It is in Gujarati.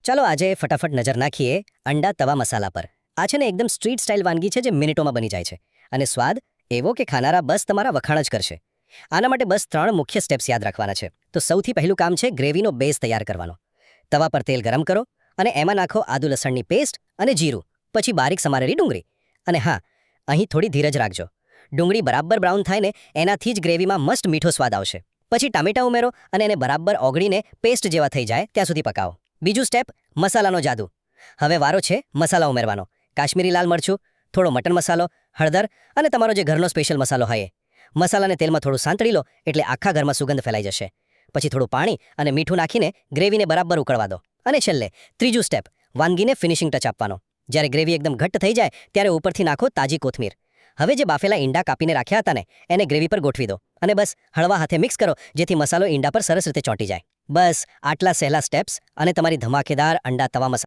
ચાલો આજે ફટાફટ નજર નાખીએ અંડા તવા મસાલા પર. આ છે ને એકદમ સ્ટ્રીટ સ્ટાઇલ વાનગી છે જે મિનિટોમાં બની જાય છે અને સ્વાદ એવો કે ખાનારા બસ તમારા વખાણ જ કરશે. આના માટે બસ 3 મુખ્ય સ્ટેપ્સ યાદ રાખવાના છે. તો સૌથી પહેલું કામ છે ગ્રેવીનો બેઝ તૈયાર કરવાનો. તવા પર તેલ ગરમ કરો અને એમાં નાખો આદુ લસણની પેસ્ટ અને જીરું, પછી બારીક સમારેલી ડુંગળી. અને હા, અહીં થોડી ધીરજ રાખજો. ડુંગળી બરાબર બ્રાઉન થાય ને એનાથી જ ગ્રેવીમાં મસ્ત મીઠો સ્વાદ આવશે. પછી ટામેટા ઉમેરો અને એને બરાબર ઓગળીને પેસ્ટ જેવા થઈ જાય ત્યાં સુધી પકાવો. બીજું સ્ટેપ, મસાલાનો જાદુ. હવે વારો છે મસાલા ઉમેરવાનો. કાશ્મીરી લાલ મરચું, થોડો મટન મસાલો, હળદર અને તમારો જે ઘરનો સ્પેશિયલ મસાલો હોય એ. મસાલાને તેલમાં થોડું સાંતળી લો એટલે આખા ઘરમાં સુગંધ ફેલાઈ જશે. પછી થોડું પાણી અને મીઠું નાખીને ગ્રેવીને બરાબર ઉકળવા દો. અને છેલ્લે ત્રીજું સ્ટેપ, વાનગીને ફિનિશિંગ ટચ આપવાનો. જ્યારે ગ્રેવી એકદમ ઘટ્ટ થઈ જાય ત્યારે ઉપરથી નાખો તાજી કોથમીર. હવે જે બાફેલા ઈંડા કાપીને રાખ્યા હતા ને એને ગ્રેવી પર ગોઠવી દો અને બસ હળવા હાથે મિક્સ કરો જેથી મસાલો ઈંડા પર સરસ રીતે ચોંટી જાય. બસ આટલા સહેલા સ્ટેપ્સ અને તમારી ધમાકેદાર અંડા તવા મસાલા